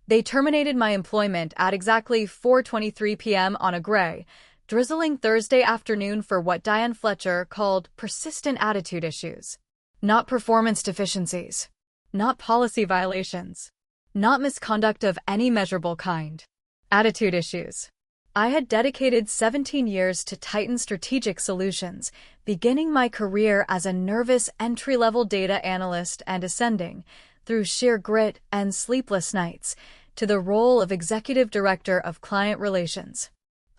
They terminated my employment at exactly 4:23 p.m. on a gray, drizzling Thursday afternoon for what Diane Fletcher called persistent attitude issues. Not performance deficiencies. Not policy violations. Not misconduct of any measurable kind. Attitude issues. I had dedicated 17 years to Titan Strategic Solutions, beginning my career as a nervous entry-level data analyst and ascending, through sheer grit and sleepless nights, to the role of Executive Director of Client Relations.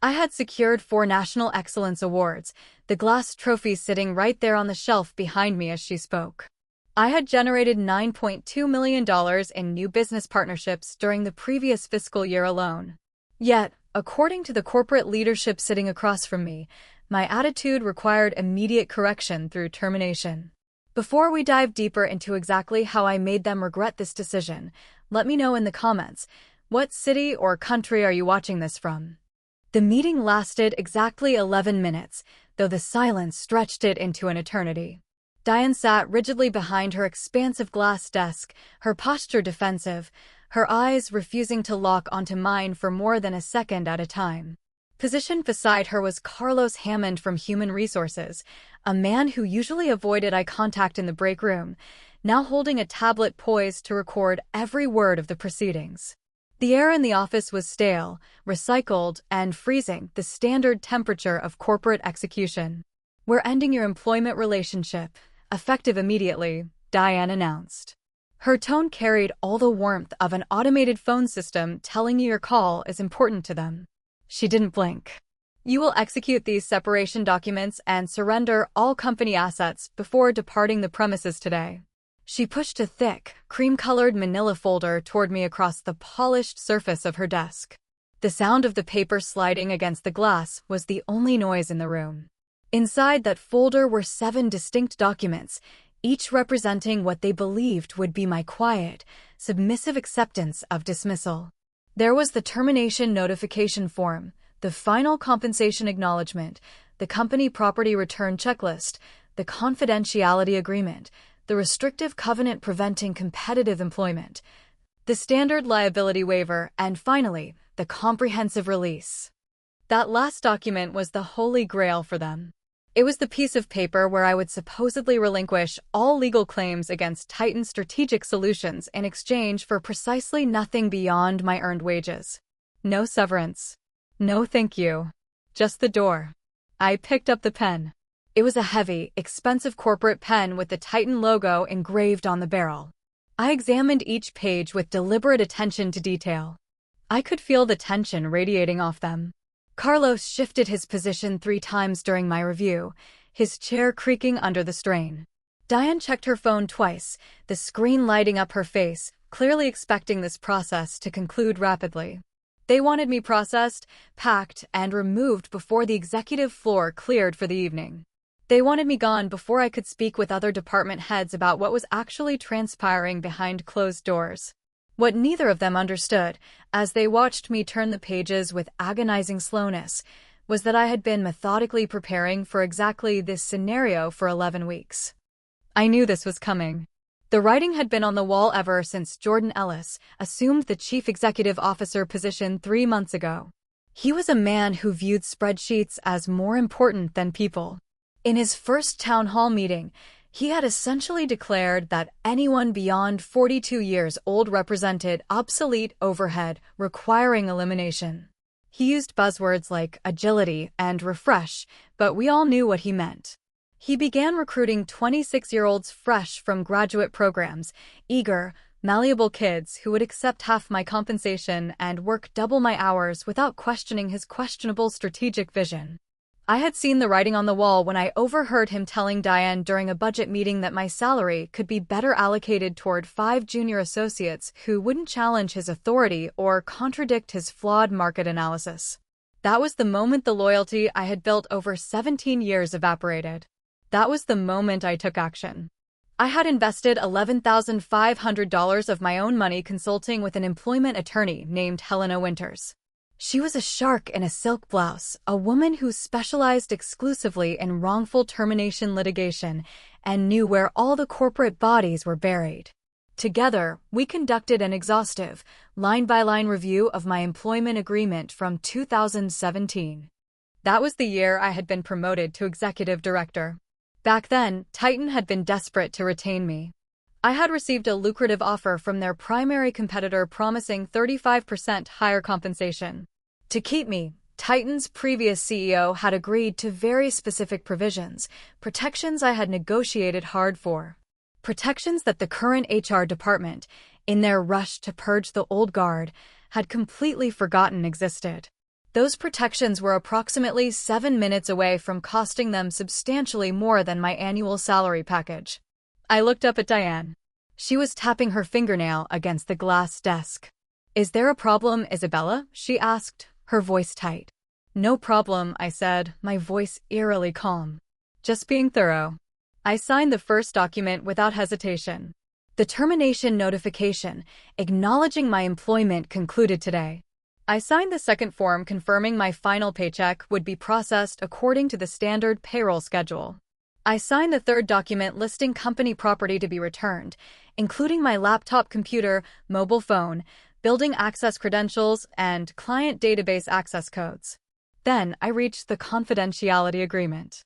I had secured 4 National Excellence Awards, the glass trophy sitting right there on the shelf behind me as she spoke. I had generated $9.2 million in new business partnerships during the previous fiscal year alone. Yet, according to the corporate leadership sitting across from me, my attitude required immediate correction through termination. Before we dive deeper into exactly how I made them regret this decision, let me know in the comments, what city or country are you watching this from? The meeting lasted exactly 11 minutes, though the silence stretched it into an eternity. Diane sat rigidly behind her expansive glass desk, her posture defensive, her eyes refusing to lock onto mine for more than a second at a time. Positioned beside her was Carlos Hammond from Human Resources, a man who usually avoided eye contact in the break room, now holding a tablet poised to record every word of the proceedings. The air in the office was stale, recycled, and freezing, the standard temperature of corporate execution. "We're ending your employment relationship, effective immediately," Diane announced. Her tone carried all the warmth of an automated phone system telling you your call is important to them. She didn't blink. "You will execute these separation documents and surrender all company assets before departing the premises today." She pushed a thick, cream-colored manila folder toward me across the polished surface of her desk. The sound of the paper sliding against the glass was the only noise in the room. Inside that folder were 7 distinct documents, each representing what they believed would be my quiet, submissive acceptance of dismissal. There was the termination notification form, the final compensation acknowledgement, the company property return checklist, the confidentiality agreement, the restrictive covenant preventing competitive employment, the standard liability waiver, and finally, the comprehensive release. That last document was the holy grail for them. It was the piece of paper where I would supposedly relinquish all legal claims against Titan Strategic Solutions in exchange for precisely nothing beyond my earned wages. No severance. No thank you. Just the door. I picked up the pen. It was a heavy, expensive corporate pen with the Titan logo engraved on the barrel. I examined each page with deliberate attention to detail. I could feel the tension radiating off them. Carlos shifted his position 3 times during my review, his chair creaking under the strain. Diane checked her phone twice, the screen lighting up her face, clearly expecting this process to conclude rapidly. They wanted me processed, packed, and removed before the executive floor cleared for the evening. They wanted me gone before I could speak with other department heads about what was actually transpiring behind closed doors. What neither of them understood, as they watched me turn the pages with agonizing slowness, was that I had been methodically preparing for exactly this scenario for 11 weeks. I knew this was coming. The writing had been on the wall ever since Jordan Ellis assumed the Chief Executive Officer position 3 months ago. He was a man who viewed spreadsheets as more important than people. In his first town hall meeting, he had essentially declared that anyone beyond 42 years old represented obsolete overhead requiring elimination. He used buzzwords like agility and refresh, but we all knew what he meant. He began recruiting 26-year-olds fresh from graduate programs, eager, malleable kids who would accept half my compensation and work double my hours without questioning his questionable strategic vision. I had seen the writing on the wall when I overheard him telling Diane during a budget meeting that my salary could be better allocated toward 5 junior associates who wouldn't challenge his authority or contradict his flawed market analysis. That was the moment the loyalty I had built over 17 years evaporated. That was the moment I took action. I had invested $11,500 of my own money consulting with an employment attorney named Helena Winters. She was a shark in a silk blouse, a woman who specialized exclusively in wrongful termination litigation and knew where all the corporate bodies were buried. Together, we conducted an exhaustive, line-by-line review of my employment agreement from 2017. That was the year I had been promoted to executive director. Back then, Titan had been desperate to retain me. I had received a lucrative offer from their primary competitor promising 35% higher compensation. To keep me, Titan's previous CEO had agreed to very specific provisions, protections I had negotiated hard for. Protections that the current HR department, in their rush to purge the old guard, had completely forgotten existed. Those protections were approximately 7 minutes away from costing them substantially more than my annual salary package. I looked up at Diane. She was tapping her fingernail against the glass desk. "Is there a problem, Isabella?" she asked, her voice tight. "No problem," I said, my voice eerily calm. "Just being thorough." I signed the first document without hesitation. The termination notification, acknowledging my employment, concluded today. I signed the second form confirming my final paycheck would be processed according to the standard payroll schedule. I signed the third document listing company property to be returned, including my laptop computer, mobile phone, building access credentials, and client database access codes. Then I reached the confidentiality agreement.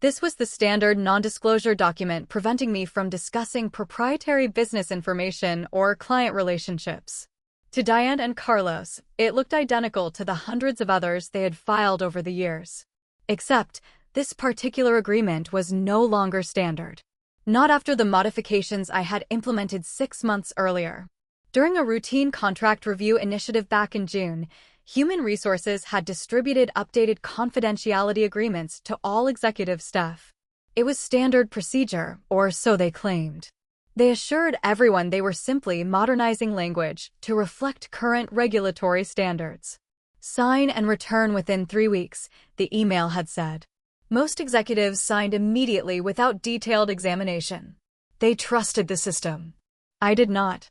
This was the standard non-disclosure document preventing me from discussing proprietary business information or client relationships. To Diane and Carlos, it looked identical to the hundreds of others they had filed over the years. Except, this particular agreement was no longer standard. Not after the modifications I had implemented 6 months earlier. During a routine contract review initiative back in June, Human Resources had distributed updated confidentiality agreements to all executive staff. It was standard procedure, or so they claimed. They assured everyone they were simply modernizing language to reflect current regulatory standards. "Sign and return within 3 weeks," the email had said. Most executives signed immediately without detailed examination. They trusted the system. I did not.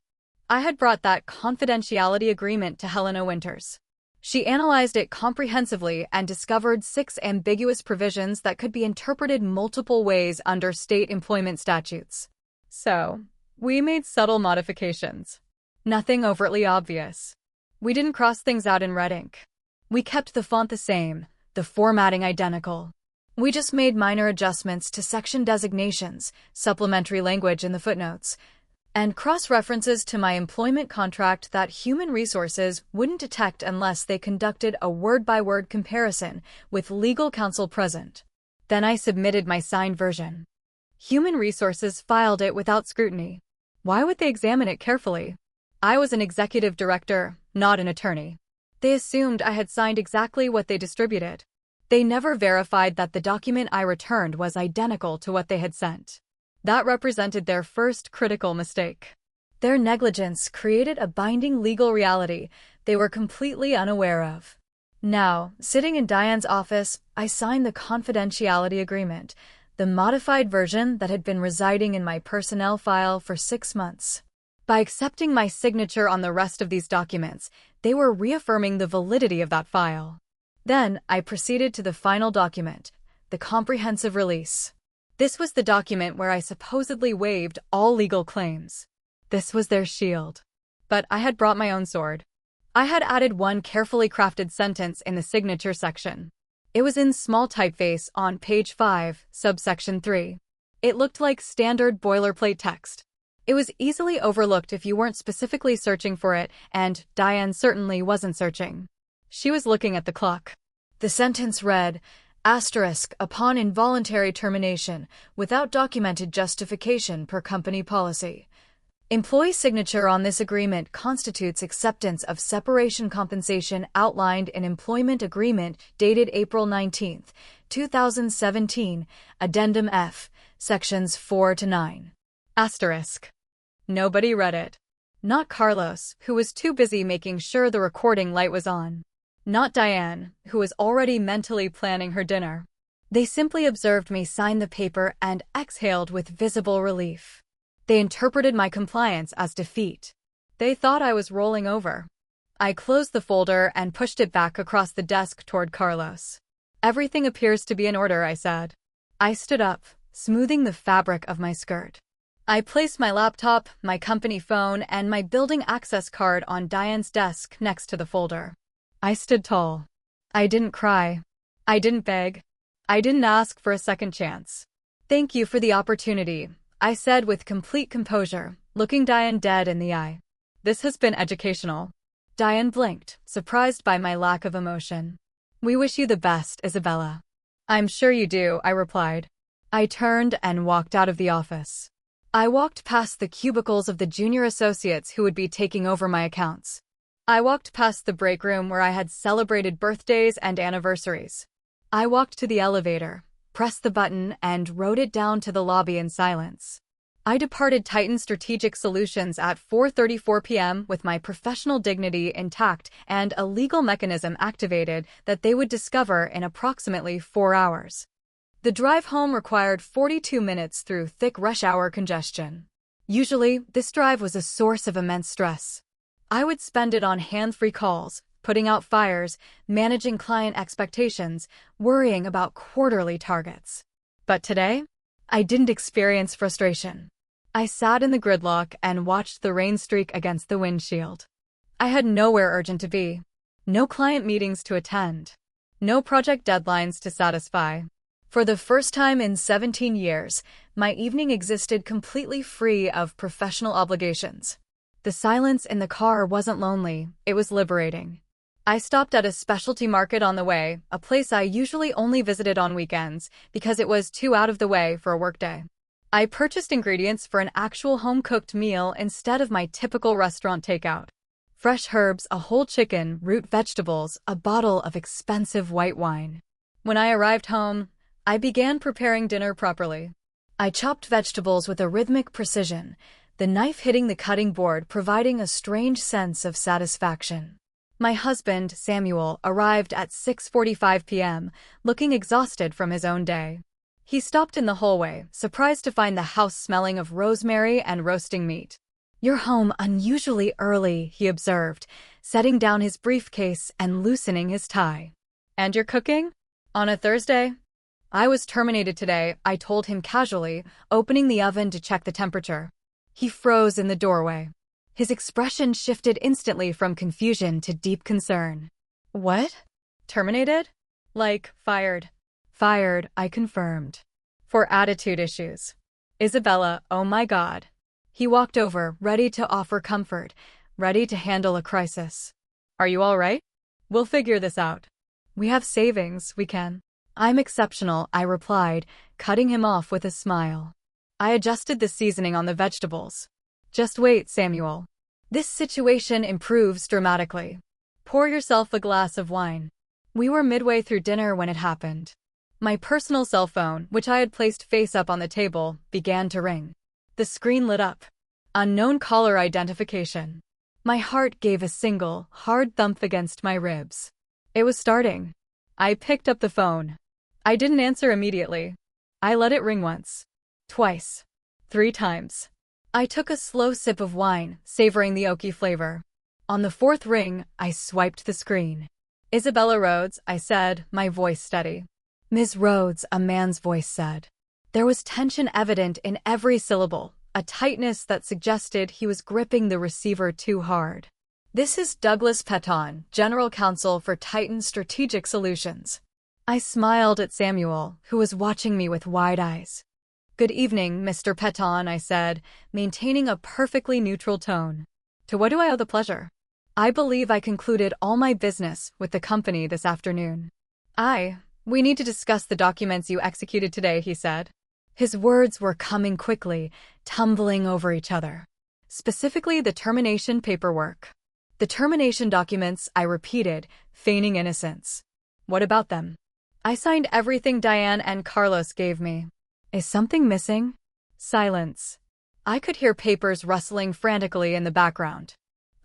I had brought that confidentiality agreement to Helena Winters. She analyzed it comprehensively and discovered 6 ambiguous provisions that could be interpreted multiple ways under state employment statutes. So, we made subtle modifications. Nothing overtly obvious. We didn't cross things out in red ink. We kept the font the same, the formatting identical. We just made minor adjustments to section designations, supplementary language in the footnotes, and cross-references to my employment contract that Human Resources wouldn't detect unless they conducted a word-by-word comparison with legal counsel present. Then I submitted my signed version. Human Resources filed it without scrutiny. Why would they examine it carefully? I was an executive director, not an attorney. They assumed I had signed exactly what they distributed. They never verified that the document I returned was identical to what they had sent. That represented their first critical mistake. Their negligence created a binding legal reality they were completely unaware of. Now, sitting in Diane's office, I signed the confidentiality agreement, the modified version that had been residing in my personnel file for 6 months. By accepting my signature on the rest of these documents, they were reaffirming the validity of that file. Then, I proceeded to the final document, the comprehensive release. This was the document where I supposedly waived all legal claims. This was their shield. But I had brought my own sword. I had added one carefully crafted sentence in the signature section. It was in small typeface on page 5, subsection 3. It looked like standard boilerplate text. It was easily overlooked if you weren't specifically searching for it, and Diane certainly wasn't searching. She was looking at the clock. The sentence read, "upon involuntary termination, without documented justification per company policy. Employee signature on this agreement constitutes acceptance of separation compensation outlined in Employment Agreement dated April 19, 2017, Addendum F, Sections 4 to 9. Nobody read it. Not Carlos, who was too busy making sure the recording light was on. Not Diane, who was already mentally planning her dinner. They simply observed me sign the paper and exhaled with visible relief. They interpreted my compliance as defeat. They thought I was rolling over. I closed the folder and pushed it back across the desk toward Carlos. "Everything appears to be in order," I said. I stood up, smoothing the fabric of my skirt. I placed my laptop, my company phone, and my building access card on Diane's desk next to the folder. I stood tall. I didn't cry. I didn't beg. I didn't ask for a second chance. "Thank you for the opportunity," I said with complete composure, looking Diane dead in the eye. "This has been educational." Diane blinked, surprised by my lack of emotion. "We wish you the best, Isabella." "I'm sure you do," I replied. I turned and walked out of the office. I walked past the cubicles of the junior associates who would be taking over my accounts. I walked past the break room where I had celebrated birthdays and anniversaries. I walked to the elevator, pressed the button, and rode it down to the lobby in silence. I departed Titan Strategic Solutions at 4:34 p.m. with my professional dignity intact and a legal mechanism activated that they would discover in approximately 4 hours. The drive home required 42 minutes through thick rush-hour congestion. Usually, this drive was a source of immense stress. I would spend it on hand-free calls, putting out fires, managing client expectations, worrying about quarterly targets. But today, I didn't experience frustration. I sat in the gridlock and watched the rain streak against the windshield. I had nowhere urgent to be. No client meetings to attend. No project deadlines to satisfy. For the first time in 17 years, my evening existed completely free of professional obligations. The silence in the car wasn't lonely, it was liberating. I stopped at a specialty market on the way, a place I usually only visited on weekends because it was too out of the way for a workday. I purchased ingredients for an actual home-cooked meal instead of my typical restaurant takeout. Fresh herbs, a whole chicken, root vegetables, a bottle of expensive white wine. When I arrived home, I began preparing dinner properly. I chopped vegetables with a rhythmic precision, the knife hitting the cutting board providing a strange sense of satisfaction. My husband, Samuel, arrived at 6:45 p.m., looking exhausted from his own day. He stopped in the hallway, surprised to find the house smelling of rosemary and roasting meat. "You're home unusually early," he observed, setting down his briefcase and loosening his tie. "And you're cooking? On a Thursday?" "I was terminated today," I told him casually, opening the oven to check the temperature. He froze in the doorway. His expression shifted instantly from confusion to deep concern. "What? Terminated?" "Like, fired." "Fired," I confirmed. "For attitude issues." "Isabella, oh my God." He walked over, ready to offer comfort, ready to handle a crisis. "Are you all right? We'll figure this out. We have savings, we can." "I'm exceptional," I replied, cutting him off with a smile. "I adjusted the seasoning on the vegetables." "Just wait, Samuel. This situation improves dramatically. Pour yourself a glass of wine." We were midway through dinner when it happened. My personal cell phone, which I had placed face up on the table, began to ring. The screen lit up. Unknown caller identification. My heart gave a single, hard thump against my ribs. It was starting. I picked up the phone. I didn't answer immediately. I let it ring once. Twice. 3 times. I took a slow sip of wine, savoring the oaky flavor. On the 4th ring, I swiped the screen. "Isabella Rhodes," I said, my voice steady. "Ms. Rhodes," a man's voice said. There was tension evident in every syllable, a tightness that suggested he was gripping the receiver too hard. "This is Douglas Peton, General Counsel for Titan Strategic Solutions." I smiled at Samuel, who was watching me with wide eyes. "Good evening, Mr. Peton," I said, maintaining a perfectly neutral tone. "To what do I owe the pleasure?" "I believe I concluded all my business with the company this afternoon." We need to discuss the documents you executed today," he said. His words were coming quickly, tumbling over each other. Specifically the termination paperwork. "The termination documents," I repeated, feigning innocence. "What about them?" "I signed everything Diane and Carlos gave me." "Is something missing?" Silence. I could hear papers rustling frantically in the background.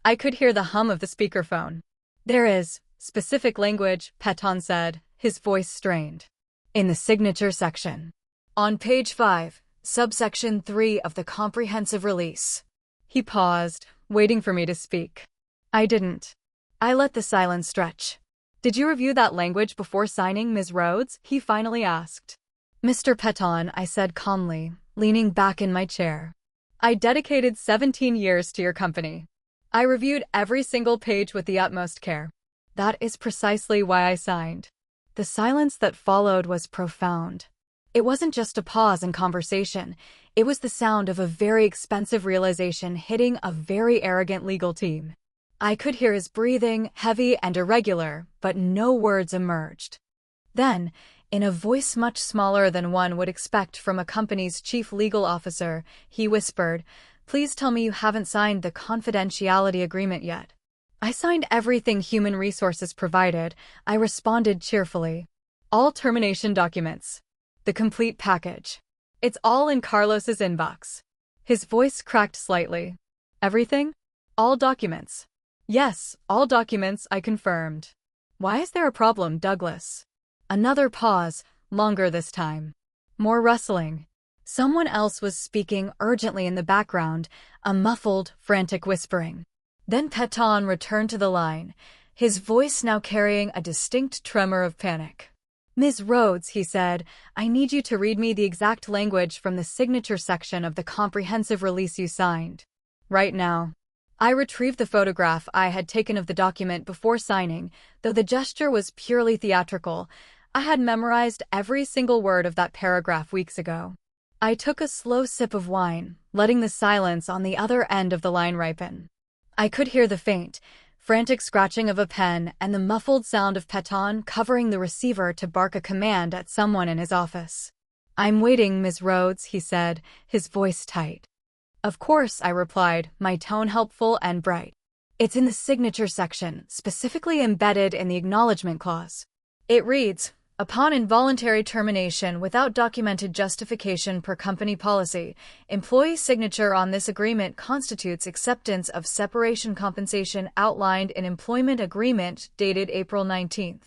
I could hear the hum of the speakerphone. "There is specific language," Peton said, his voice strained. "In the signature section. On page 5, subsection 3 of the comprehensive release." He paused, waiting for me to speak. I didn't. I let the silence stretch. "Did you review that language before signing, Ms. Rhodes?" he finally asked. "Mr. Peton," I said calmly, leaning back in my chair. I dedicated 17 years to your company. I reviewed every single page with the utmost care. That is precisely why I signed. The silence that followed was profound. It wasn't just a pause in conversation. It was the sound of a very expensive realization hitting a very arrogant legal team. I could hear his breathing, heavy and irregular, but no words emerged. Then, in a voice much smaller than one would expect from a company's chief legal officer, he whispered, "Please tell me you haven't signed the confidentiality agreement yet." "I signed everything Human Resources provided," I responded cheerfully. "All termination documents. The complete package. It's all in Carlos's inbox." His voice cracked slightly. "Everything? All documents?" "Yes, all documents," I confirmed. "Why is there a problem, Douglas?" Another pause, longer this time. More rustling. Someone else was speaking urgently in the background, a muffled, frantic whispering. Then Peton returned to the line, his voice now carrying a distinct tremor of panic. "Ms. Rhodes," he said, "I need you to read me the exact language from the signature section of the comprehensive release you signed. Right now." I retrieved the photograph I had taken of the document before signing, though the gesture was purely theatrical. I had memorized every single word of that paragraph weeks ago. I took a slow sip of wine, letting the silence on the other end of the line ripen. I could hear the faint, frantic scratching of a pen and the muffled sound of Peton covering the receiver to bark a command at someone in his office. "I'm waiting, Ms. Rhodes," he said, his voice tight. "Of course," I replied, my tone helpful and bright. "It's in the signature section, specifically embedded in the acknowledgement clause. It reads, 'Upon involuntary termination without documented justification per company policy, employee signature on this agreement constitutes acceptance of separation compensation outlined in employment agreement dated April 19,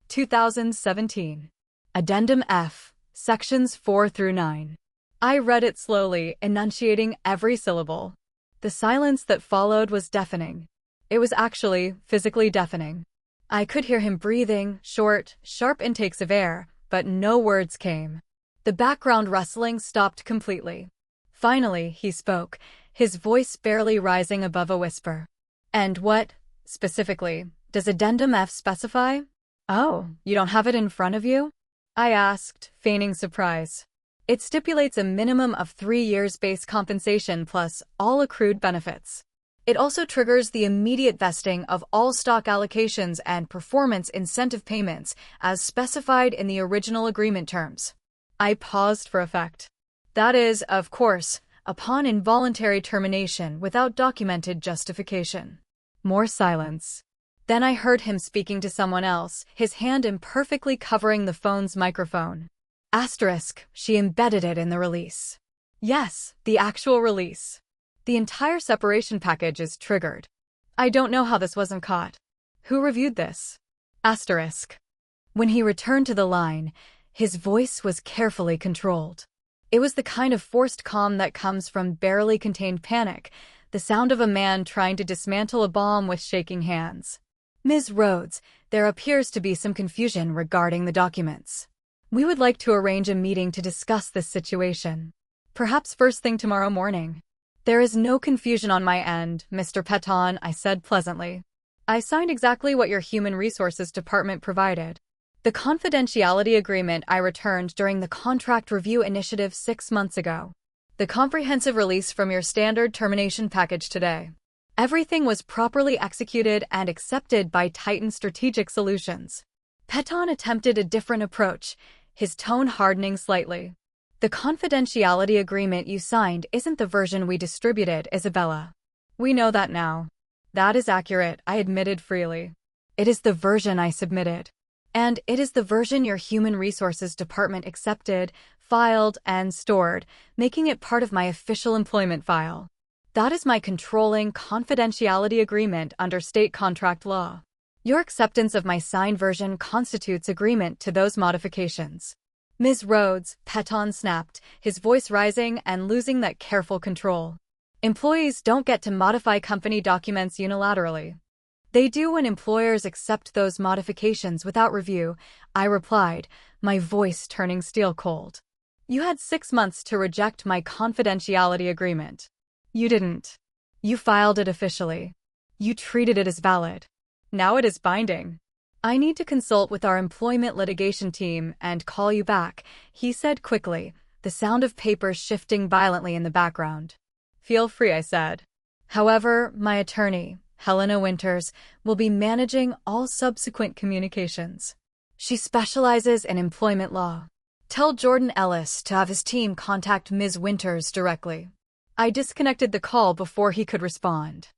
2017. Addendum F, sections 4 through 9. I read it slowly, enunciating every syllable. The silence that followed was deafening. It was actually physically deafening. I could hear him breathing, short, sharp intakes of air, but no words came. The background rustling stopped completely. Finally, he spoke, his voice barely rising above a whisper. "And what, specifically, does Addendum F specify?" "Oh, you don't have it in front of you?" I asked, feigning surprise. "It stipulates a minimum of 3 years base compensation plus all accrued benefits. It also triggers the immediate vesting of all stock allocations and performance incentive payments as specified in the original agreement terms." I paused for effect. "That is, of course, upon involuntary termination without documented justification." More silence. Then I heard him speaking to someone else, his hand imperfectly covering the phone's microphone. Asterisk, she embedded it in the release. Yes, the actual release. The entire separation package is triggered. I don't know how this wasn't caught. Who reviewed this? Asterisk. When he returned to the line, his voice was carefully controlled. It was the kind of forced calm that comes from barely contained panic, the sound of a man trying to dismantle a bomb with shaking hands. "Ms. Rhodes, there appears to be some confusion regarding the documents. We would like to arrange a meeting to discuss this situation. Perhaps first thing tomorrow morning." "There is no confusion on my end, Mr. Peton," I said pleasantly. "I signed exactly what your Human Resources Department provided. The confidentiality agreement I returned during the contract review initiative 6 months ago. The comprehensive release from your standard termination package today. Everything was properly executed and accepted by Titan Strategic Solutions." Peton attempted a different approach, his tone hardening slightly. "The confidentiality agreement you signed isn't the version we distributed, Isabella. We know that now." "That is accurate," I admitted freely. "It is the version I submitted. And it is the version your Human Resources Department accepted, filed, and stored, making it part of my official employment file. That is my controlling confidentiality agreement under state contract law. Your acceptance of my signed version constitutes agreement to those modifications." "Ms. Rhodes," Peton snapped, his voice rising and losing that careful control. "Employees don't get to modify company documents unilaterally. They do when employers accept those modifications without review," I replied, my voice turning steel cold. "You had 6 months to reject my confidentiality agreement. You didn't. You filed it officially. You treated it as valid. Now it is binding. I need to consult with our employment litigation team and call you back, he said quickly, the sound of papers shifting violently in the background. Feel free, I said. However, my attorney, Helena Winters, will be managing all subsequent communications. She specializes in employment law. Tell Jordan Ellis to have his team contact Ms. Winters directly. I disconnected the call before he could respond.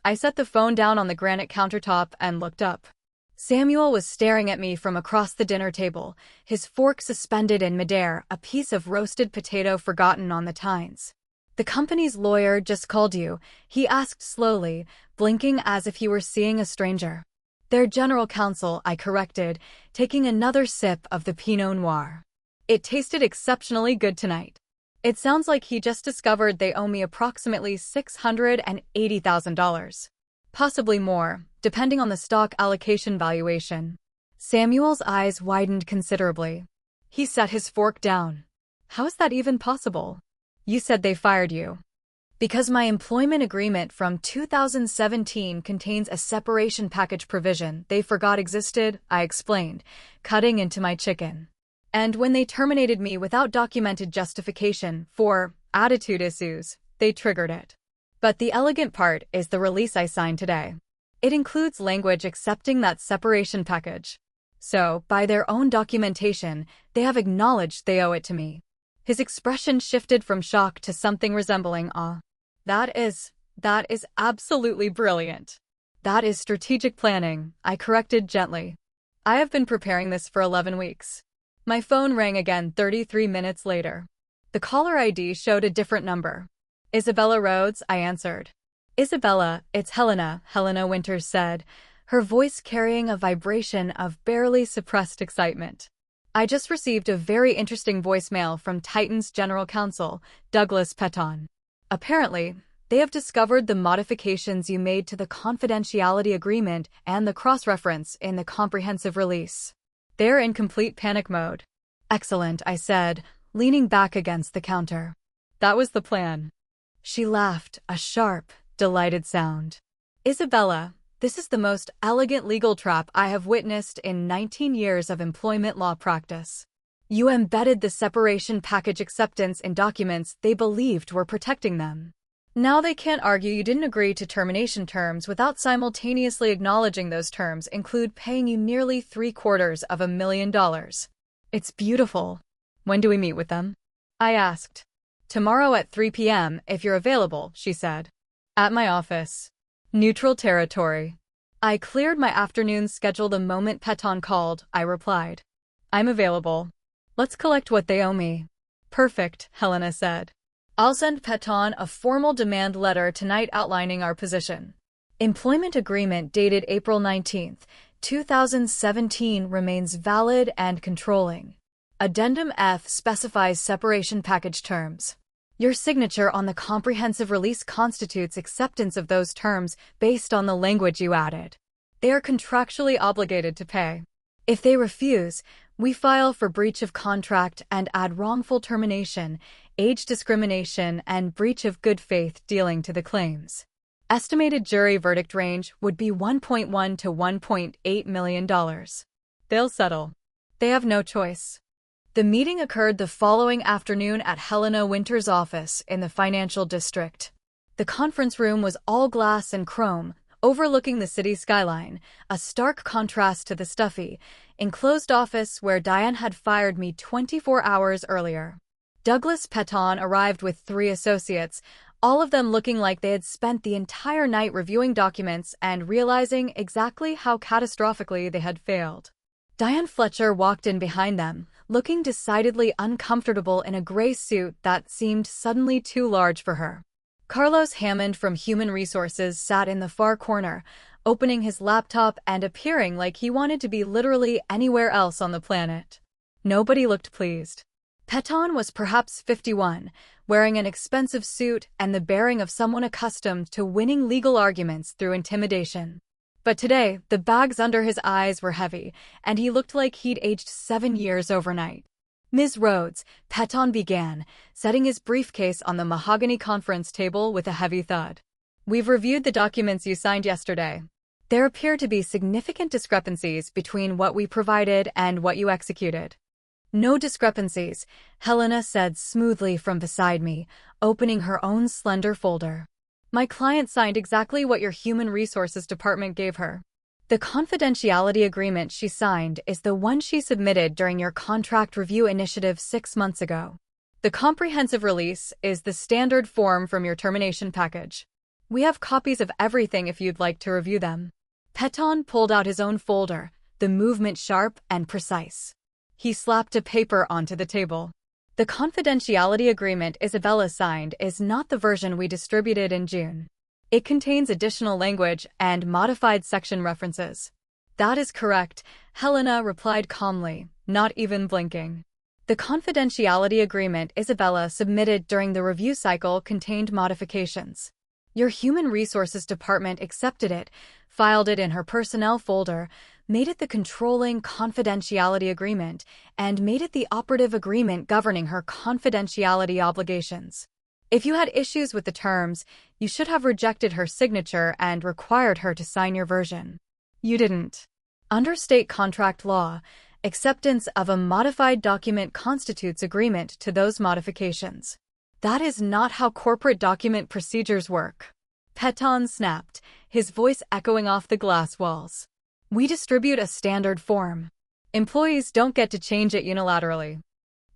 I set the phone down on the granite countertop and looked up. Samuel was staring at me from across the dinner table, his fork suspended in midair, a piece of roasted potato forgotten on the tines. The company's lawyer just called you, he asked slowly, blinking as if he were seeing a stranger. Their general counsel, I corrected, taking another sip of the Pinot Noir. It tasted exceptionally good tonight. It sounds like he just discovered they owe me approximately $680,000. Possibly more, depending on the stock allocation valuation. Samuel's eyes widened considerably. He set his fork down. How is that even possible? You said they fired you. Because my employment agreement from 2017 contains a separation package provision they forgot existed, I explained, cutting into my chicken. And when they terminated me without documented justification for attitude issues, they triggered it. But the elegant part is the release I signed today. It includes language accepting that separation package. So, by their own documentation, they have acknowledged they owe it to me. His expression shifted from shock to something resembling awe. That is absolutely brilliant. That is strategic planning, I corrected gently. I have been preparing this for 11 weeks. My phone rang again 33 minutes later. The caller ID showed a different number. Isabella Rhodes, I answered. Isabella, it's Helena, Helena Winters said, her voice carrying a vibration of barely suppressed excitement. I just received a very interesting voicemail from Titan's general counsel, Douglas Peton. Apparently, they have discovered the modifications you made to the confidentiality agreement and the cross-reference in the comprehensive release. They're in complete panic mode. Excellent, I said, leaning back against the counter. That was the plan. She laughed, a sharp, delighted sound. Isabella, this is the most elegant legal trap I have witnessed in 19 years of employment law practice. You embedded the separation package acceptance in documents they believed were protecting them. Now they can't argue you didn't agree to termination terms without simultaneously acknowledging those terms include paying you nearly $750,000. It's beautiful. When do we meet with them? I asked. Tomorrow at 3 p.m. if you're available, she said. At my office. Neutral territory. I cleared my afternoon schedule the moment Peton called, I replied. I'm available. Let's collect what they owe me. Perfect, Helena said. I'll send Peton a formal demand letter tonight outlining our position. Employment agreement dated April 19, 2017 remains valid and controlling. Addendum F specifies separation package terms. Your signature on the comprehensive release constitutes acceptance of those terms based on the language you added. They are contractually obligated to pay. If they refuse, we file for breach of contract and add wrongful termination, age discrimination, and breach of good faith dealing to the claims. Estimated jury verdict range would be $1.1 to $1.8 million. They'll settle. They have no choice. The meeting occurred the following afternoon at Helena Winters' office in the financial district. The conference room was all glass and chrome, overlooking the city skyline, a stark contrast to the stuffy, enclosed office where Diane had fired me 24 hours earlier. Douglas Peton arrived with 3 associates, all of them looking like they had spent the entire night reviewing documents and realizing exactly how catastrophically they had failed. Diane Fletcher walked in behind them, looking decidedly uncomfortable in a gray suit that seemed suddenly too large for her. Carlos Hammond from Human Resources sat in the far corner, opening his laptop and appearing like he wanted to be literally anywhere else on the planet. Nobody looked pleased. Peton was perhaps 51, wearing an expensive suit and the bearing of someone accustomed to winning legal arguments through intimidation. But today, the bags under his eyes were heavy, and he looked like he'd aged 7 years overnight. Ms. Rhodes, Peton began, setting his briefcase on the mahogany conference table with a heavy thud. We've reviewed the documents you signed yesterday. There appear to be significant discrepancies between what we provided and what you executed. No discrepancies, Helena said smoothly from beside me, opening her own slender folder. My client signed exactly what your Human Resources Department gave her. The confidentiality agreement she signed is the one she submitted during your contract review initiative 6 months ago. The comprehensive release is the standard form from your termination package. We have copies of everything if you'd like to review them. Peton pulled out his own folder, the movement sharp and precise. He slapped a paper onto the table. The confidentiality agreement Isabella signed is not the version we distributed in June. It contains additional language and modified section references. That is correct, Helena replied calmly, not even blinking. The confidentiality agreement Isabella submitted during the review cycle contained modifications. Your Human Resources Department accepted it, filed it in her personnel folder, made it the controlling confidentiality agreement, and made it the operative agreement governing her confidentiality obligations. If you had issues with the terms, you should have rejected her signature and required her to sign your version. You didn't. Under state contract law, acceptance of a modified document constitutes agreement to those modifications. That is not how corporate document procedures work. Peton snapped, his voice echoing off the glass walls. We distribute a standard form. Employees don't get to change it unilaterally.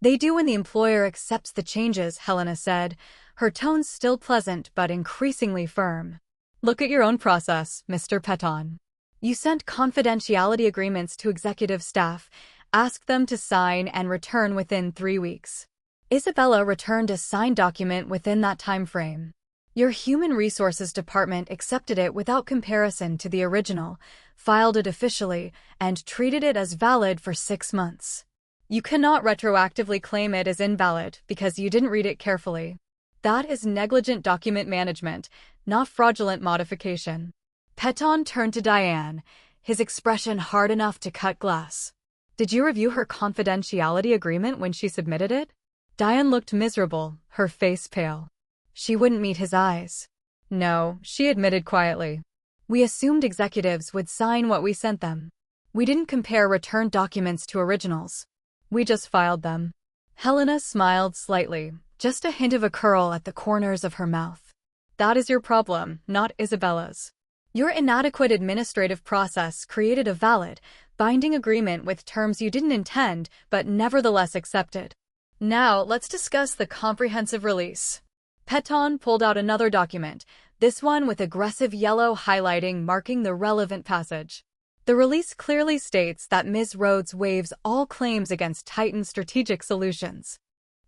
They do when the employer accepts the changes, Helena said, her tone still pleasant but increasingly firm. Look at your own process, Mr. Peton. You sent confidentiality agreements to executive staff, asked them to sign and return within 3 weeks. Isabella returned a signed document within that time frame. Your Human Resources Department accepted it without comparison to the original, filed it officially, and treated it as valid for 6 months. You cannot retroactively claim it as invalid because you didn't read it carefully. That is negligent document management, not fraudulent modification. Peton turned to Diane, his expression hard enough to cut glass. Did you review her confidentiality agreement when she submitted it? Diane looked miserable, her face pale. She wouldn't meet his eyes. No, she admitted quietly. We assumed executives would sign what we sent them. We didn't compare returned documents to originals. We just filed them. Helena smiled slightly, just a hint of a curl at the corners of her mouth. That is your problem, not Isabella's. Your inadequate administrative process created a valid, binding agreement with terms you didn't intend but nevertheless accepted. Now, let's discuss the comprehensive release. Peton pulled out another document, this one with aggressive yellow highlighting marking the relevant passage. The release clearly states that Ms. Rhodes waives all claims against Titan Strategic Solutions.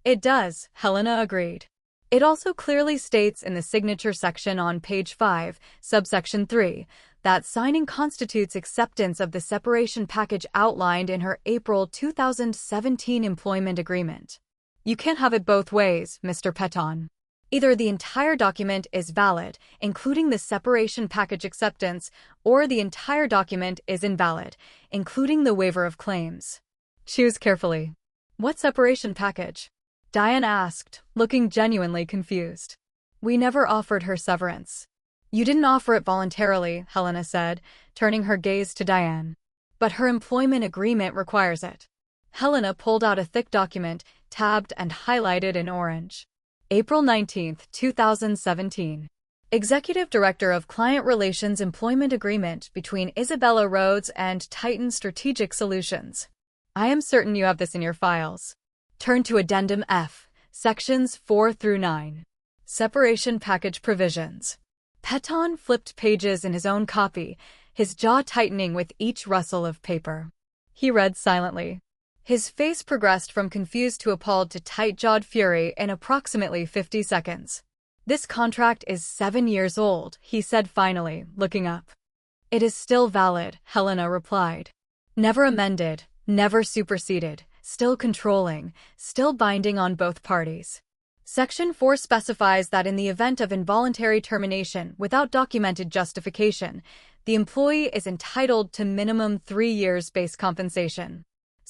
It does, Helena agreed. It also clearly states in the signature section on page 5, subsection 3, that signing constitutes acceptance of the separation package outlined in her April 2017 employment agreement. You can't have it both ways, Mr. Peton. Either the entire document is valid, including the separation package acceptance, or the entire document is invalid, including the waiver of claims. Choose carefully. What separation package? Diane asked, looking genuinely confused. We never offered her severance. You didn't offer it voluntarily, Helena said, turning her gaze to Diane. But her employment agreement requires it. Helena pulled out a thick document, tabbed and highlighted in orange. April 19, 2017. Executive Director of Client Relations Employment Agreement between Isabella Rhodes and Titan Strategic Solutions. I am certain you have this in your files. Turn to Addendum F, Sections 4 through 9. Separation Package Provisions. Peton flipped pages in his own copy, his jaw tightening with each rustle of paper. He read silently. His face progressed from confused to appalled to tight-jawed fury in approximately 50 seconds. This contract is 7 years old, he said finally, looking up. It is still valid, Helena replied. Never amended, never superseded, still controlling, still binding on both parties. Section 4 specifies that in the event of involuntary termination without documented justification, the employee is entitled to minimum 3 years base compensation.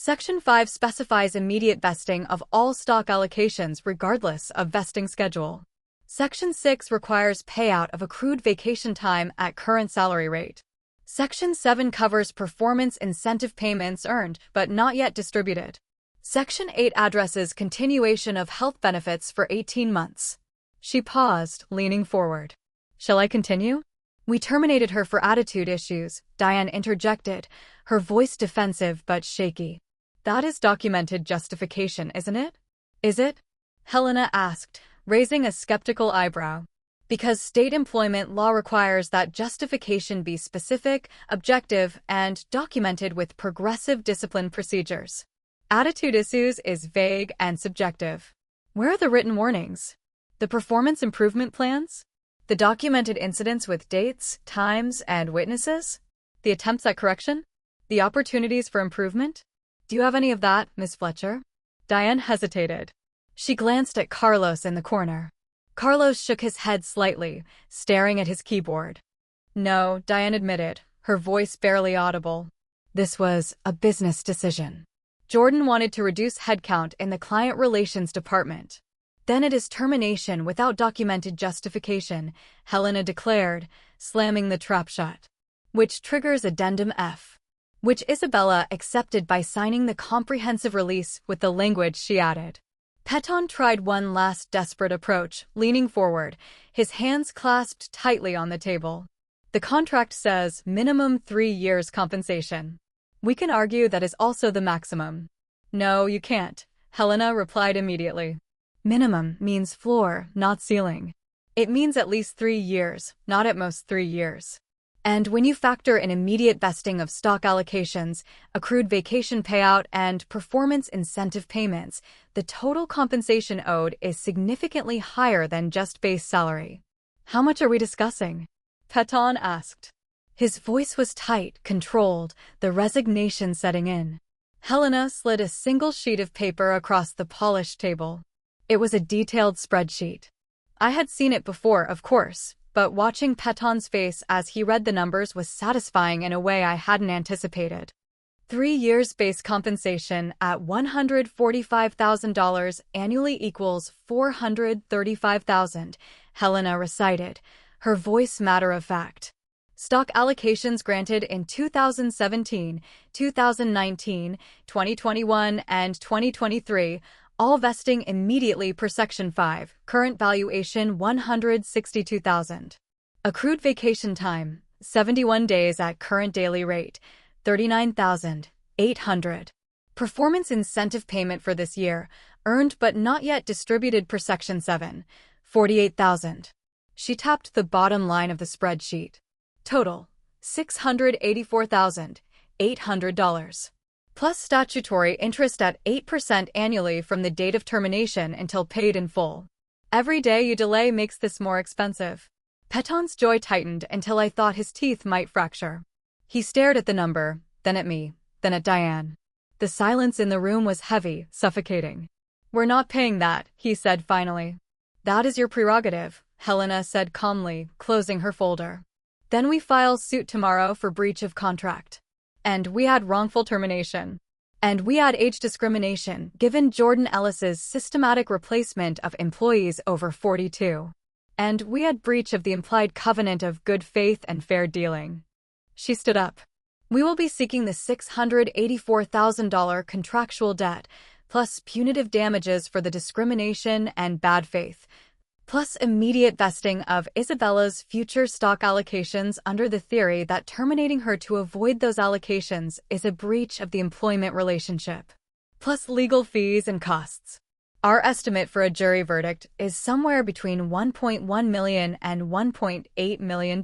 Section 5 specifies immediate vesting of all stock allocations regardless of vesting schedule. Section 6 requires payout of accrued vacation time at current salary rate. Section 7 covers performance incentive payments earned but not yet distributed. Section 8 addresses continuation of health benefits for 18 months. She paused, leaning forward. Shall I continue? We terminated her for attitude issues, Diane interjected, her voice defensive but shaky. That is documented justification, isn't it? Is it? Helena asked, raising a skeptical eyebrow. Because state employment law requires that justification be specific, objective, and documented with progressive discipline procedures. Attitude issues is vague and subjective. Where are the written warnings? The performance improvement plans? The documented incidents with dates, times, and witnesses? The attempts at correction? The opportunities for improvement? Do you have any of that, Miss Fletcher? Diane hesitated. She glanced at Carlos in the corner. Carlos shook his head slightly, staring at his keyboard. No, Diane admitted, her voice barely audible. This was a business decision. Jordan wanted to reduce headcount in the client relations department. Then it is termination without documented justification, Helena declared, slamming the trap shut. Which triggers Addendum F. Which Isabella accepted by signing the comprehensive release with the language she added. Peton tried one last desperate approach, leaning forward, his hands clasped tightly on the table. The contract says minimum 3 years compensation. We can argue that is also the maximum. No, you can't, Helena replied immediately. Minimum means floor, not ceiling. It means at least 3 years, not at most 3 years. And when you factor in immediate vesting of stock allocations, accrued vacation payout, and performance incentive payments, the total compensation owed is significantly higher than just base salary. How much are we discussing? Peton asked. His voice was tight, controlled, the resignation setting in. Helena slid a single sheet of paper across the polished table. It was a detailed spreadsheet. I had seen it before, of course, but watching Peton's face as he read the numbers was satisfying in a way I hadn't anticipated. 3 years base compensation at $145,000 annually equals $435,000, Helena recited, her voice matter-of-fact. Stock allocations granted in 2017, 2019, 2021, and 2023, all vesting immediately per Section 5, current valuation $162,000. Accrued vacation time, 71 days at current daily rate, $39,800. Performance incentive payment for this year, earned but not yet distributed per Section 7, $48,000. She tapped the bottom line of the spreadsheet. Total, $684,800. Plus statutory interest at 8% annually from the date of termination until paid in full. Every day you delay makes this more expensive. Peton's jaw tightened until I thought his teeth might fracture. He stared at the number, then at me, then at Diane. The silence in the room was heavy, suffocating. We're not paying that, he said finally. That is your prerogative, Helena said calmly, closing her folder. Then we file suit tomorrow for breach of contract. And we had wrongful termination. And we had age discrimination, given Jordan Ellis's systematic replacement of employees over 42. And we had breach of the implied covenant of good faith and fair dealing. She stood up. We will be seeking the $684,000 contractual debt, plus punitive damages for the discrimination and bad faith, plus immediate vesting of Isabella's future stock allocations under the theory that terminating her to avoid those allocations is a breach of the employment relationship, plus legal fees and costs. Our estimate for a jury verdict is somewhere between $1.1 million and $1.8 million.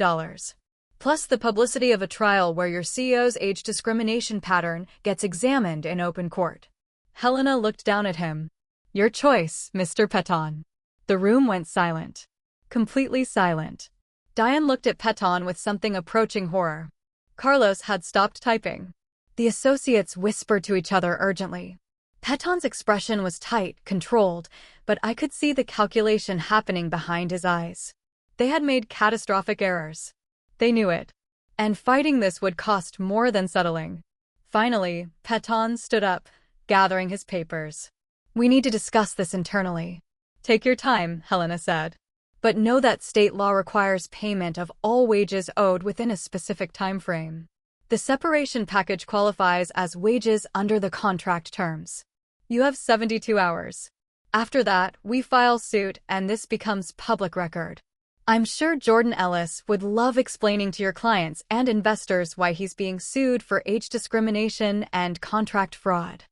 Plus the publicity of a trial where your CEO's age discrimination pattern gets examined in open court. Helena looked down at him. Your choice, Mr. Peton. The room went silent. Completely silent. Diane looked at Peton with something approaching horror. Carlos had stopped typing. The associates whispered to each other urgently. Peton's expression was tight, controlled, but I could see the calculation happening behind his eyes. They had made catastrophic errors. They knew it. And fighting this would cost more than settling. Finally, Peton stood up, gathering his papers. "We need to discuss this internally." "Take your time," Helena said. "But know that state law requires payment of all wages owed within a specific time frame. The separation package qualifies as wages under the contract terms. You have 72 hours. After that, we file suit and this becomes public record. I'm sure Jordan Ellis would love explaining to your clients and investors why he's being sued for age discrimination and contract fraud."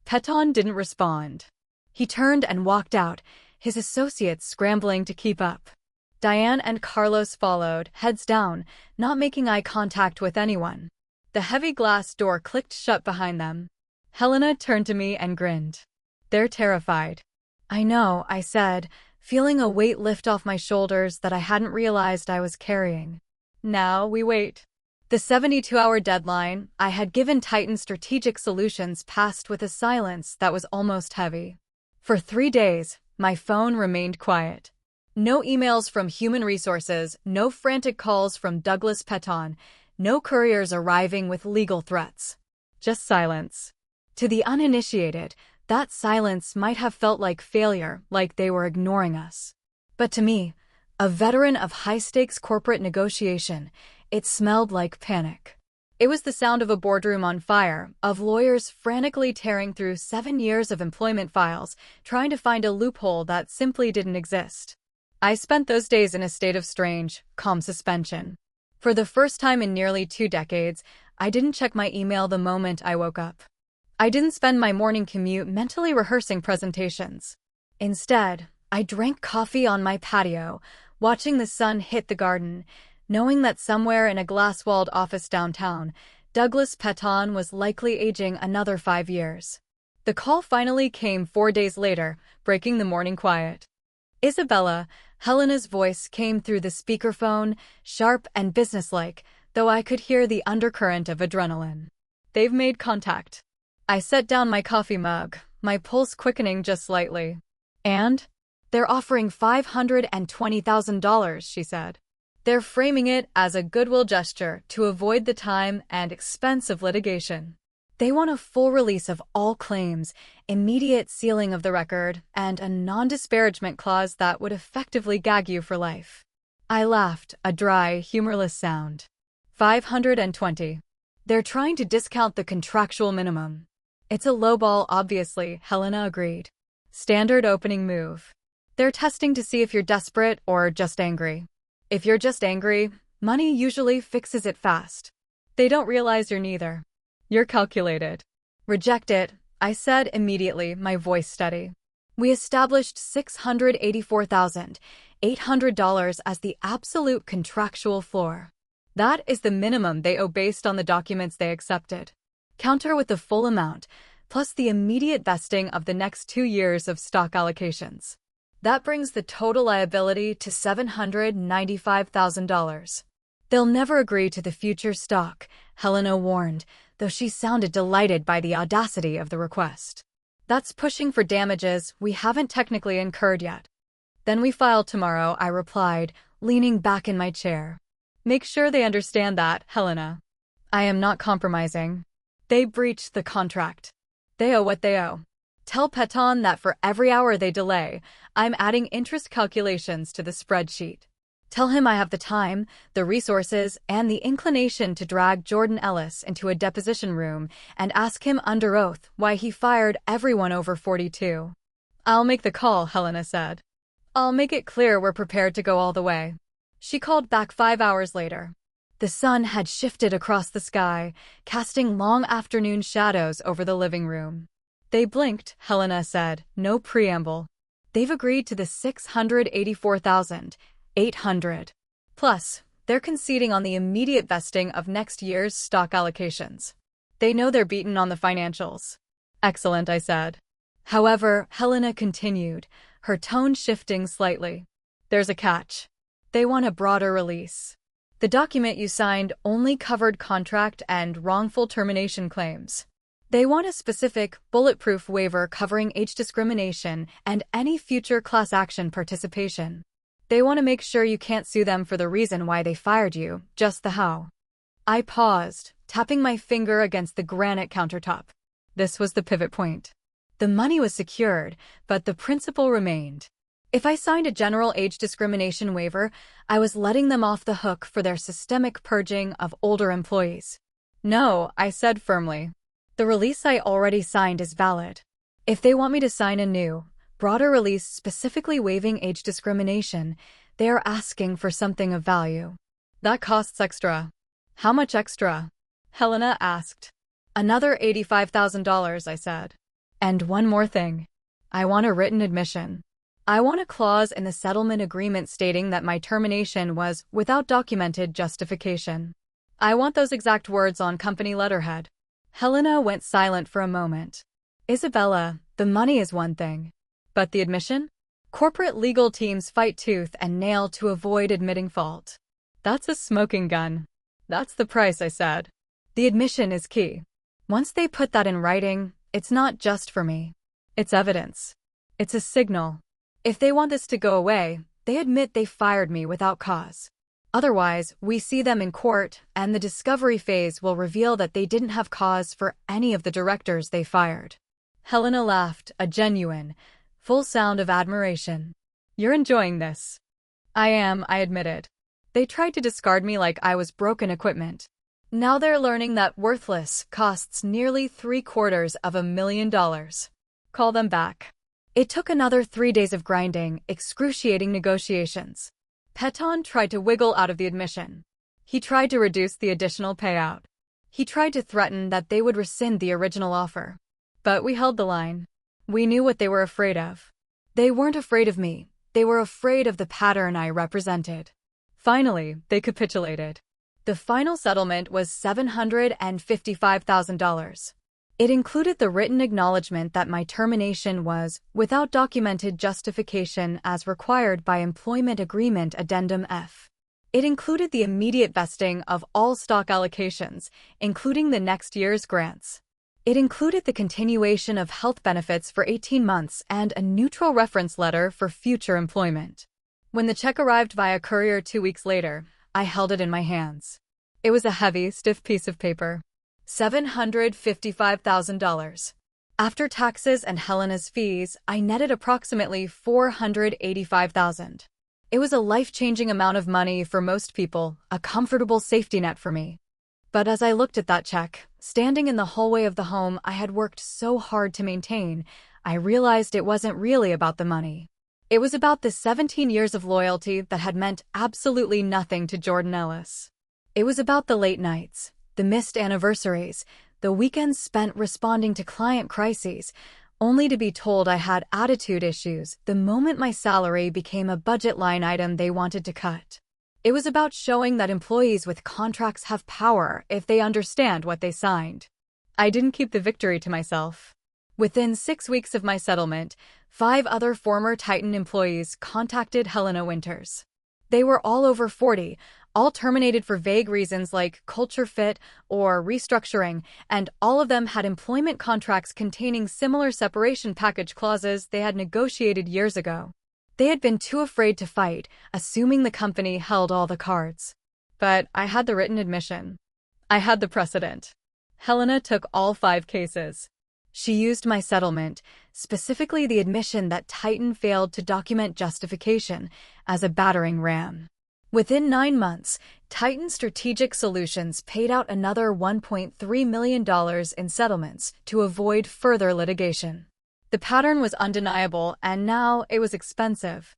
Peton didn't respond. He turned and walked out, his associates scrambling to keep up. Diane and Carlos followed, heads down, not making eye contact with anyone. The heavy glass door clicked shut behind them. Helena turned to me and grinned. "They're terrified." "I know," I said, feeling a weight lift off my shoulders that I hadn't realized I was carrying. Now we wait. The 72-hour deadline I had given Titan Strategic Solutions passed with a silence that was almost heavy. For 3 days, my phone remained quiet. No emails from Human Resources, no frantic calls from Douglas Peton, no couriers arriving with legal threats. Just silence. To the uninitiated, that silence might have felt like failure, like they were ignoring us. But to me, a veteran of high-stakes corporate negotiation, it smelled like panic. It was the sound of a boardroom on fire, of lawyers frantically tearing through 7 years of employment files, trying to find a loophole that simply didn't exist. I spent those days in a state of strange, calm suspension. For the first time in nearly 2 decades, I didn't check my email the moment I woke up. I didn't spend my morning commute mentally rehearsing presentations. Instead, I drank coffee on my patio, watching the sun hit the garden, knowing that somewhere in a glass-walled office downtown, Douglas Peton was likely aging another 5 years. The call finally came 4 days later, breaking the morning quiet. "Isabella," Helena's voice came through the speakerphone, sharp and businesslike, though I could hear the undercurrent of adrenaline. "They've made contact." I set down my coffee mug, my pulse quickening just slightly. "And? They're offering $520,000, she said. "They're framing it as a goodwill gesture to avoid the time and expense of litigation. They want a full release of all claims, immediate sealing of the record, and a non-disparagement clause that would effectively gag you for life." I laughed, a dry, humorless sound. 520. "They're trying to discount the contractual minimum." "It's a lowball, obviously," Helena agreed. "Standard opening move. They're testing to see if you're desperate or just angry. If you're just angry, money usually fixes it fast. They don't realize you're neither. You're calculated." "Reject it," I said immediately, my voice steady. "We established $684,800 as the absolute contractual floor. That is the minimum they owe based on the documents they accepted. Counter with the full amount, plus the immediate vesting of the next 2 years of stock allocations. That brings the total liability to $795,000. They'll never agree to the future stock," Helena warned, though she sounded delighted by the audacity of the request. "That's pushing for damages we haven't technically incurred yet." "Then we file tomorrow," I replied, leaning back in my chair. "Make sure they understand that, Helena. I am not compromising. They breached the contract. They owe what they owe. Tell Peton that for every hour they delay, I'm adding interest calculations to the spreadsheet. Tell him I have the time, the resources, and the inclination to drag Jordan Ellis into a deposition room and ask him under oath why he fired everyone over 42. "I'll make the call," Helena said. "I'll make it clear we're prepared to go all the way." She called back 5 hours later. The sun had shifted across the sky, casting long afternoon shadows over the living room. "They blinked," Helena said, no preamble. "They've agreed to the $684,800. Plus, they're conceding on the immediate vesting of next year's stock allocations. They know they're beaten on the financials." "Excellent," I said. However, Helena continued, her tone shifting slightly. "There's a catch. They want a broader release. The document you signed only covered contract and wrongful termination claims. They want a specific, bulletproof waiver covering age discrimination and any future class action participation. They want to make sure you can't sue them for the reason why they fired you, just the how." I paused, tapping my finger against the granite countertop. This was the pivot point. The money was secured, but the principle remained. If I signed a general age discrimination waiver, I was letting them off the hook for their systemic purging of older employees. No, I said firmly. The release I already signed is valid. If they want me to sign a new, broader release specifically waiving age discrimination, they are asking for something of value. That costs extra. How much extra? Helena asked. Another $85,000, I said. And one more thing. I want a written admission. I want a clause in the settlement agreement stating that my termination was without documented justification. I want those exact words on company letterhead. Helena went silent for a moment. Isabella, the money is one thing. But the admission? Corporate legal teams fight tooth and nail to avoid admitting fault. That's a smoking gun. That's the price, I said. The admission is key. Once they put that in writing, it's not just for me. It's evidence. It's a signal. If they want this to go away, they admit they fired me without cause. Otherwise, we see them in court, and the discovery phase will reveal that they didn't have cause for any of the directors they fired. Helena laughed, a genuine, full sound of admiration. You're enjoying this. I am, I admitted. They tried to discard me like I was broken equipment. Now they're learning that worthless costs nearly $750,000. Call them back. It took another 3 days of grinding, excruciating negotiations. Peton tried to wiggle out of the admission. He tried to reduce the additional payout. He tried to threaten that they would rescind the original offer. But we held the line. We knew what they were afraid of. They weren't afraid of me. They were afraid of the pattern I represented. Finally, they capitulated. The final settlement was $755,000. It included the written acknowledgement that my termination was without documented justification as required by Employment Agreement Addendum F. It included the immediate vesting of all stock allocations, including the next year's grants. It included the continuation of health benefits for 18 months and a neutral reference letter for future employment. When the check arrived via courier 2 weeks later, I held it in my hands. It was a heavy, stiff piece of paper. $755,000. After taxes and Helena's fees, I netted approximately $485,000. It was a life-changing amount of money for most people, a comfortable safety net for me. But as I looked at that check, standing in the hallway of the home I had worked so hard to maintain, I realized it wasn't really about the money. It was about the 17 years of loyalty that had meant absolutely nothing to Jordan Ellis. It was about the late nights, the missed anniversaries, the weekends spent responding to client crises, only to be told I had attitude issues the moment my salary became a budget line item they wanted to cut. It was about showing that employees with contracts have power if they understand what they signed. I didn't keep the victory to myself. Within 6 weeks of my settlement, 5 other former Titan employees contacted Helena Winters. They were all over 40, all terminated for vague reasons like culture fit or restructuring, and all of them had employment contracts containing similar separation package clauses they had negotiated years ago. They had been too afraid to fight, assuming the company held all the cards. But I had the written admission. I had the precedent. Helena took all 5 cases. She used my settlement, specifically the admission that Titan failed to document justification, as a battering ram. Within 9 months, Titan Strategic Solutions paid out another $1.3 million in settlements to avoid further litigation. The pattern was undeniable, and now it was expensive.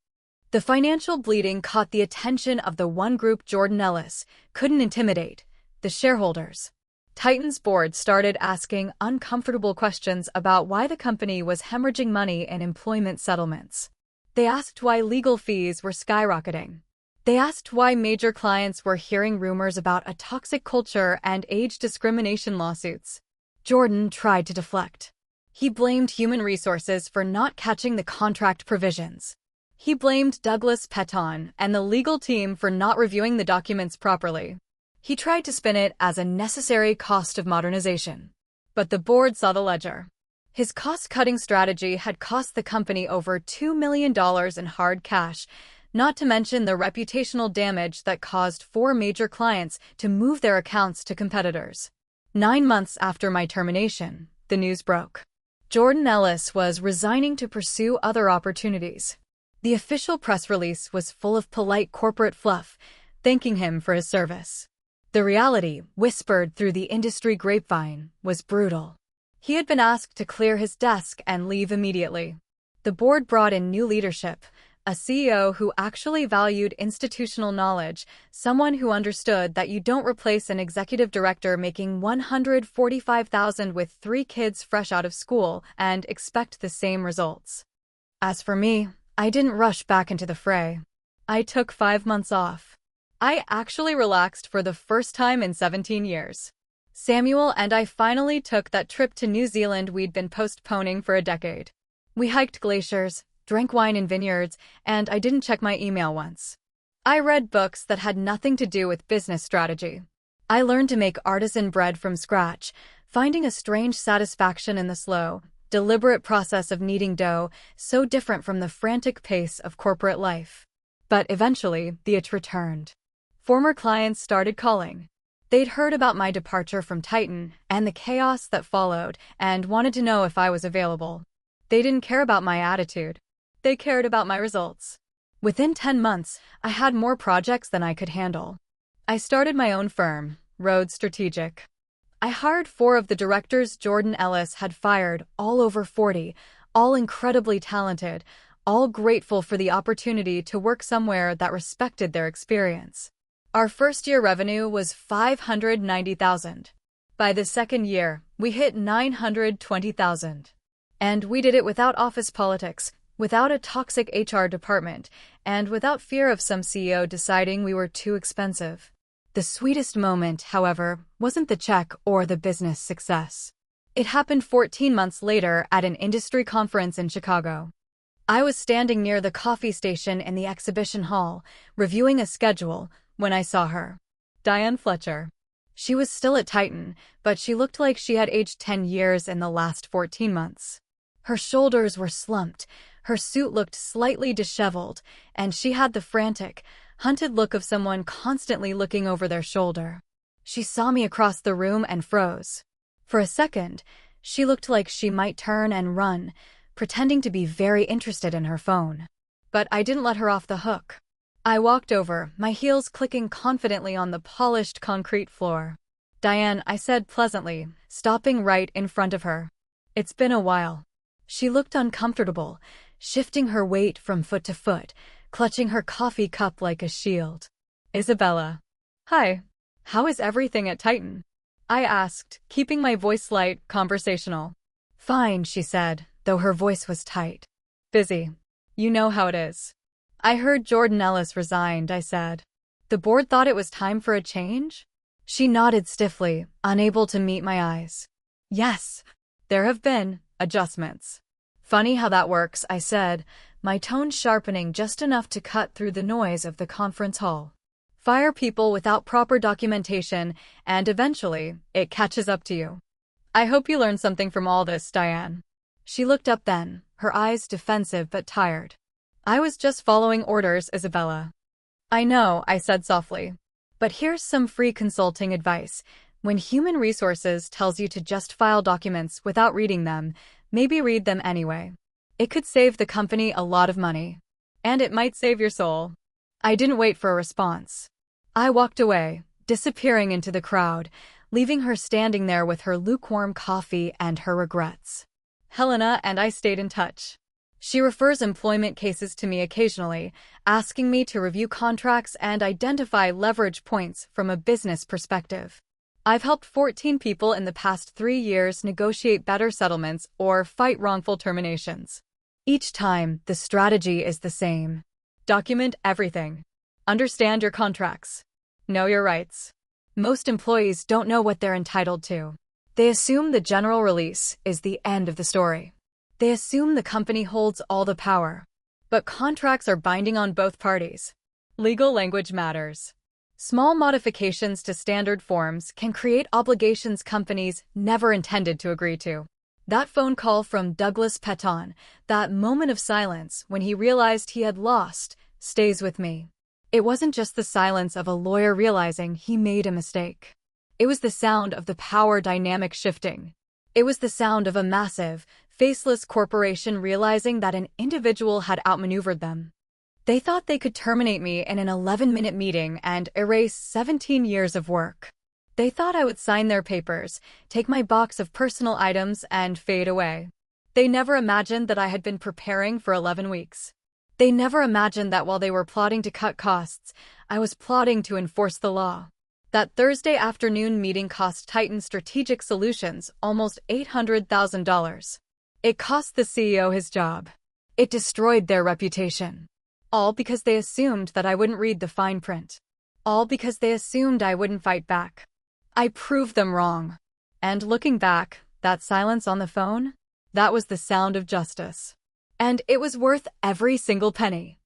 The financial bleeding caught the attention of the one group Jordan Ellis couldn't intimidate, the shareholders. Titan's board started asking uncomfortable questions about why the company was hemorrhaging money in employment settlements. They asked why legal fees were skyrocketing. They asked why major clients were hearing rumors about a toxic culture and age discrimination lawsuits. Jordan tried to deflect. He blamed human resources for not catching the contract provisions. He blamed Douglas Peton and the legal team for not reviewing the documents properly. He tried to spin it as a necessary cost of modernization. But the board saw the ledger. His cost-cutting strategy had cost the company over $2 million in hard cash, not to mention the reputational damage that caused 4 major clients to move their accounts to competitors. 9 months after my termination, the news broke. Jordan Ellis was resigning to pursue other opportunities. The official press release was full of polite corporate fluff, thanking him for his service. The reality, whispered through the industry grapevine, was brutal. He had been asked to clear his desk and leave immediately. The board brought in new leadership, a CEO who actually valued institutional knowledge, someone who understood that you don't replace an executive director making $145,000 with 3 kids fresh out of school and expect the same results. As for me, I didn't rush back into the fray. I took 5 months off. I actually relaxed for the first time in 17 years. Samuel and I finally took that trip to New Zealand we'd been postponing for a decade. We hiked glaciers, drank wine in vineyards, and I didn't check my email once. I read books that had nothing to do with business strategy. I learned to make artisan bread from scratch, finding a strange satisfaction in the slow, deliberate process of kneading dough, so different from the frantic pace of corporate life. But eventually, the itch returned. Former clients started calling. They'd heard about my departure from Titan and the chaos that followed and wanted to know if I was available. They didn't care about my attitude. They cared about my results. Within 10 months, I had more projects than I could handle. I started my own firm, Road Strategic. I hired 4 of the directors Jordan Ellis had fired, all over 40, all incredibly talented, all grateful for the opportunity to work somewhere that respected their experience. Our first-year revenue was $590,000. By the second year, we hit $920,000. And we did it without office politics, without a toxic HR department, and without fear of some CEO deciding we were too expensive. The sweetest moment, however, wasn't the check or the business success. It happened 14 months later at an industry conference in Chicago. I was standing near the coffee station in the exhibition hall, reviewing a schedule, when I saw her. Diane Fletcher. She was still at Titan, but she looked like she had aged 10 years in the last 14 months. Her shoulders were slumped, her suit looked slightly disheveled, and she had the frantic, hunted look of someone constantly looking over their shoulder. She saw me across the room and froze. For a second, she looked like she might turn and run, pretending to be very interested in her phone. But I didn't let her off the hook. I walked over, my heels clicking confidently on the polished concrete floor. "Diane," I said pleasantly, stopping right in front of her. "It's been a while." She looked uncomfortable, shifting her weight from foot to foot, clutching her coffee cup like a shield. "Isabella." "Hi. How is everything at Titan?" I asked, keeping my voice light, conversational. "Fine," she said, though her voice was tight. "Busy. You know how it is." "I heard Jordan Ellis resigned," I said. "The board thought it was time for a change?" She nodded stiffly, unable to meet my eyes. "Yes. There have been adjustments." "Funny how that works," I said, my tone sharpening just enough to cut through the noise of the conference hall. Fire people without proper documentation, and eventually, it catches up to you. "I hope you learned something from all this, Diane." She looked up then, her eyes defensive but tired. "I was just following orders, Isabella." "I know," I said softly. "But here's some free consulting advice. When human resources tells you to just file documents without reading them, maybe read them anyway. It could save the company a lot of money. And it might save your soul." I didn't wait for a response. I walked away, disappearing into the crowd, leaving her standing there with her lukewarm coffee and her regrets. Helena and I stayed in touch. She refers employment cases to me occasionally, asking me to review contracts and identify leverage points from a business perspective. I've helped 14 people in the past 3 years negotiate better settlements or fight wrongful terminations. Each time, the strategy is the same. Document everything. Understand your contracts. Know your rights. Most employees don't know what they're entitled to. They assume the general release is the end of the story. They assume the company holds all the power. But contracts are binding on both parties. Legal language matters. Small modifications to standard forms can create obligations companies never intended to agree to. That phone call from Douglas Petton, that moment of silence when he realized he had lost, stays with me. It wasn't just the silence of a lawyer realizing he made a mistake. It was the sound of the power dynamic shifting. It was the sound of a massive, faceless corporation realizing that an individual had outmaneuvered them. They thought they could terminate me in an 11-minute meeting and erase 17 years of work. They thought I would sign their papers, take my box of personal items, and fade away. They never imagined that I had been preparing for 11 weeks. They never imagined that while they were plotting to cut costs, I was plotting to enforce the law. That Thursday afternoon meeting cost Titan Strategic Solutions almost $800,000. It cost the CEO his job. It destroyed their reputation. All because they assumed that I wouldn't read the fine print. All because they assumed I wouldn't fight back. I proved them wrong. And looking back, that silence on the phone, that was the sound of justice. And it was worth every single penny.